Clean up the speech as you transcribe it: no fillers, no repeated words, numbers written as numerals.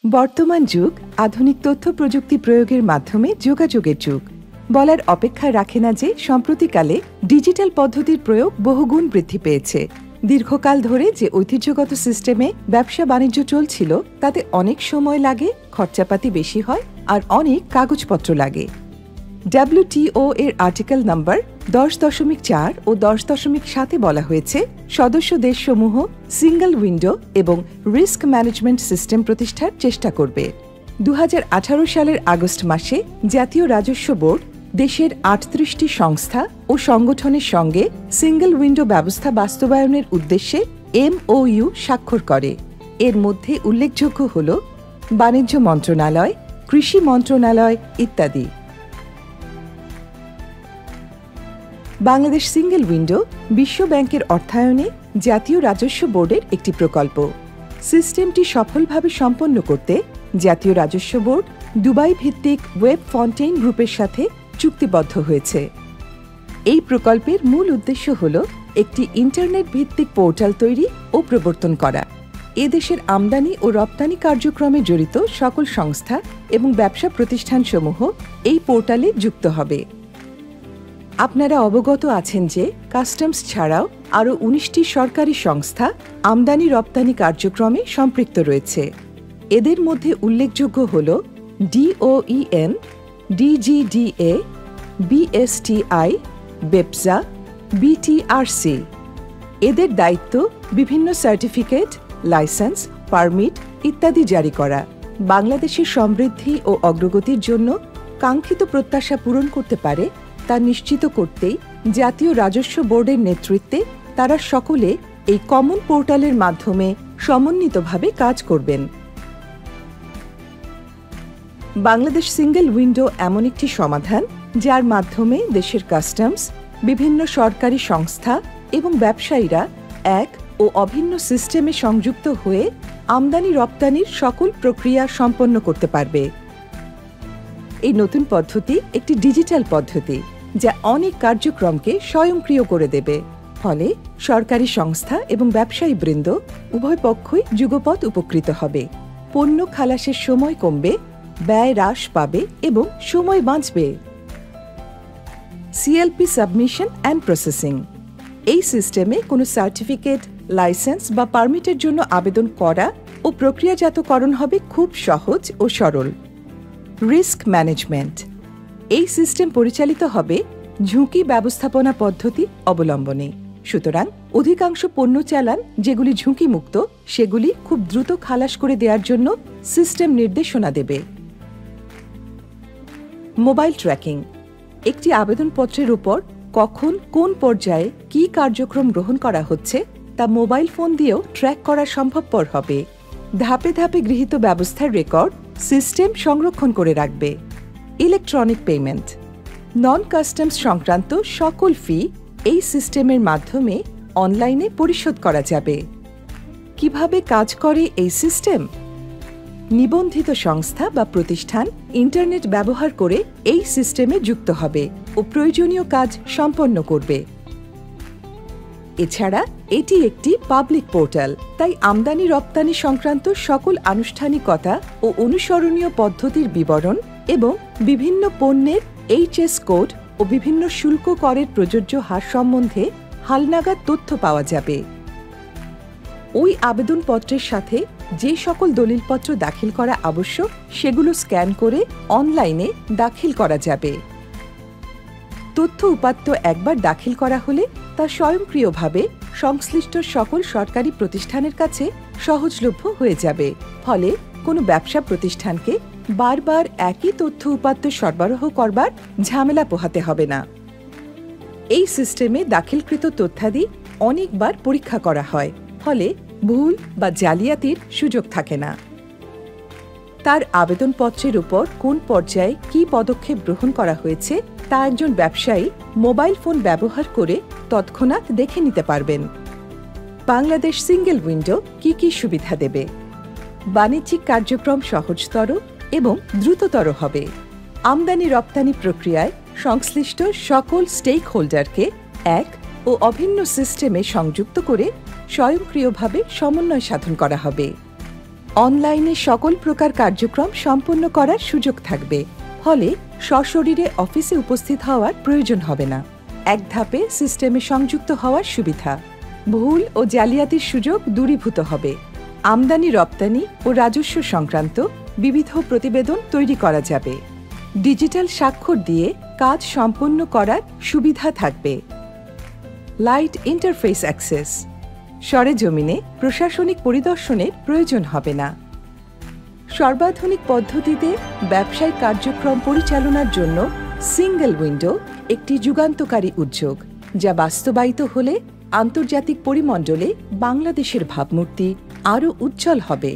বর্তমান যুগ আধুনিক তথ্য প্রযুক্তি প্রয়োগের মাধ্যমে যোগাযোগের যুগ। বলার অপেক্ষা রাখে না যে সম্প্রতিকালে ডিজিটাল পদ্ধতির প্রয়োগ বহুগুণ বৃদ্ধি পেয়েছে। দীর্ঘকাল ধরে যে ঐতিহ্যগত সিস্টেমে ব্যবসা বাণিজ্য চলছিল তাতে অনেক সময় লাগে, খরচাপাতি বেশি হয় আর অনেক কাগজপত্র লাগে। WTO এর আর্টিকেল নাম্বার 10.4 ও 10.7 বলা হয়েছে সদস্য দেশসমূহ সিঙ্গল উইন্ডো এবং রিস্ক ম্যানেজমেন্ট সিস্টেম প্রতিষ্ঠার চেষ্টা করবে। 2018 সালের আগস্ট মাসে জাতীয় রাজস্ব বোর্ড দেশের 38টি সংস্থা ও সংগঠনের সঙ্গে সিঙ্গল উইন্ডো ব্যবস্থা বাস্তবায়নের উদ্দেশ্যে MOU স্বাক্ষর করে। এর মধ্যে উল্লেখযোগ্য হল বাণিজ্য মন্ত্রণালয়, কৃষি মন্ত্রণালয় ইত্যাদি। বাংলাদেশ সিঙ্গল উইন্ডো বিশ্ব ব্যাংকের অর্থায়নে জাতীয় রাজস্ব বোর্ডের একটি প্রকল্প। সিস্টেমটি সফলভাবে সম্পন্ন করতে জাতীয় রাজস্ব বোর্ড দুবাই ভিত্তিক ওয়েব ফন্টেইন গ্রুপের সাথে চুক্তিবদ্ধ হয়েছে। এই প্রকল্পের মূল উদ্দেশ্য হল একটি ইন্টারনেট ভিত্তিক পোর্টাল তৈরি ও প্রবর্তন করা। এদেশের আমদানি ও রপ্তানি কার্যক্রমে জড়িত সকল সংস্থা এবং ব্যবসা প্রতিষ্ঠানসমূহ এই পোর্টালে যুক্ত হবে। আপনারা অবগত আছেন যে কাস্টমস ছাড়াও আরও 19টি সরকারি সংস্থা আমদানি রপ্তানি কার্যক্রমে সম্পৃক্ত রয়েছে। এদের মধ্যে উল্লেখযোগ্য হল DOEN, DGDA, BSTI, BEPSA, BTRC। এদের দায়িত্ব বিভিন্ন সার্টিফিকেট, লাইসেন্স, পারমিট ইত্যাদি জারি করা। বাংলাদেশের সমৃদ্ধি ও অগ্রগতির জন্য কাঙ্ক্ষিত প্রত্যাশা পূরণ করতে পারে তা নিশ্চিত করতেই জাতীয় রাজস্ব বোর্ডের নেতৃত্বে তারা সকলে এই কমন পোর্টালের মাধ্যমে সমন্বিতভাবে কাজ করবেন। বাংলাদেশ সিঙ্গল উইন্ডো এমন একটি সমাধান যার মাধ্যমে দেশের কাস্টমস, বিভিন্ন সরকারি সংস্থা এবং ব্যবসায়ীরা এক ও অভিন্ন সিস্টেমে সংযুক্ত হয়ে আমদানি রপ্তানির সকল প্রক্রিয়া সম্পন্ন করতে পারবে। এই নতুন পদ্ধতি একটি ডিজিটাল পদ্ধতি যা অনেক কার্যক্রমকে স্বয়ংক্রিয় করে দেবে। ফলে সরকারি সংস্থা এবং ব্যবসায়ী বৃন্দ উভয় পক্ষই যুগপৎ উপকৃত হবে। পণ্য খালাসের সময় কমবে, ব্যয় হ্রাস পাবে এবং সময় বাঁচবে। CLP submission and processing. এই সিস্টেমে কোনো সার্টিফিকেট, লাইসেন্স বা পারমিটের জন্য আবেদন করা ও প্রক্রিয়াজাতকরণ হবে খুব সহজ ও সরল। Risk management. এই সিস্টেম পরিচালিত হবে ঝুঁকি ব্যবস্থাপনা পদ্ধতি অবলম্বনে। সুতরাং অধিকাংশ পণ্য চালান যেগুলি ঝুঁকিমুক্ত সেগুলি খুব দ্রুত খালাস করে দেওয়ার জন্য সিস্টেম নির্দেশনা দেবে। Mobile tracking. একটি আবেদনপত্রের উপর কখন, কোন পর্যায়ে কী কার্যক্রম গ্রহণ করা হচ্ছে তা মোবাইল ফোন দিয়েও ট্র্যাক করা সম্ভবপর হবে। ধাপে ধাপে গৃহীত ব্যবস্থার রেকর্ড সিস্টেম সংরক্ষণ করে রাখবে। Electronic payment. নন কাস্টমস সংক্রান্ত সকল ফি এই সিস্টেমের মাধ্যমে অনলাইনে পরিশোধ করা যাবে। কিভাবে কাজ করে এই সিস্টেম? নিবন্ধিত সংস্থা বা প্রতিষ্ঠান ইন্টারনেট ব্যবহার করে এই সিস্টেমে যুক্ত হবে ও প্রয়োজনীয় কাজ সম্পন্ন করবে। এছাড়া এটি একটি পাবলিক পোর্টাল, তাই আমদানি রপ্তানি সংক্রান্ত সকল আনুষ্ঠানিকতা ও অনুসরণীয় পদ্ধতির বিবরণ এবং বিভিন্ন পণ্যের HS কোড ও বিভিন্ন শুল্ক করের প্রযোজ্য হার সম্বন্ধে হালনাগাদ তথ্য পাওয়া যাবে। ওই আবেদনপত্রের সাথে যে সকল দলিলপত্র দাখিল করা আবশ্যক সেগুলো স্ক্যান করে অনলাইনে দাখিল করা যাবে। তথ্য উপাত্ত একবার দাখিল করা হলে তা স্বয়ংক্রিয়ভাবে সংশ্লিষ্ট সকল সরকারি প্রতিষ্ঠানের কাছে সহজলভ্য হয়ে যাবে। ফলে কোনো ব্যবসা প্রতিষ্ঠানকে বারবার একই তথ্য উপাত্ত সরবরাহ করবার ঝামেলা পোহাতে হবে না। এই সিস্টেমে দাখিলকৃত তথ্যাদি অনেকবার পরীক্ষা করা হয়, ফলে ভুল বা জালিয়াতির সুযোগ থাকে না। তার আবেদনপত্রের উপর কোন পর্যায়ে কী পদক্ষেপ গ্রহণ করা হয়েছে তা একজন ব্যবসায়ী মোবাইল ফোন ব্যবহার করে তৎক্ষণাৎ দেখে নিতে পারবেন। বাংলাদেশ সিঙ্গল উইন্ডো কি কি সুবিধা দেবে? বাণিজ্যিক কার্যক্রম সহজতর এবং দ্রুততর হবে। আমদানি রপ্তানি প্রক্রিয়ায় সংশ্লিষ্ট সকল স্টেক হোল্ডারকে এক ও অভিন্ন সিস্টেমে সংযুক্ত করে স্বয়ংক্রিয়ভাবে সমন্বয় সাধন করা হবে। অনলাইনে সকল প্রকার কার্যক্রম সম্পন্ন করার সুযোগ থাকবে, ফলে সশরীরে অফিসে উপস্থিত হওয়ার প্রয়োজন হবে না। এক ধাপে সিস্টেমে সংযুক্ত হওয়ার সুবিধা। ভুল ও জালিয়াতির সুযোগ দূরীভূত হবে। আমদানি রপ্তানি ও রাজস্ব সংক্রান্ত বিবিধ প্রতিবেদন তৈরি করা যাবে। ডিজিটাল স্বাক্ষর দিয়ে কাজ সম্পন্ন করার সুবিধা থাকবে। Light interface access. সরেজমিনে প্রশাসনিক পরিদর্শনের প্রয়োজন হবে না। সর্বাধুনিক পদ্ধতিতে ব্যবসায়িক কার্যক্রম পরিচালনার জন্য সিঙ্গেল উইন্ডো একটি যুগান্তকারী উদ্যোগ, যা বাস্তবায়িত হলে আন্তর্জাতিক পরিমণ্ডলে বাংলাদেশের ভাবমূর্তি আরও উজ্জ্বল হবে।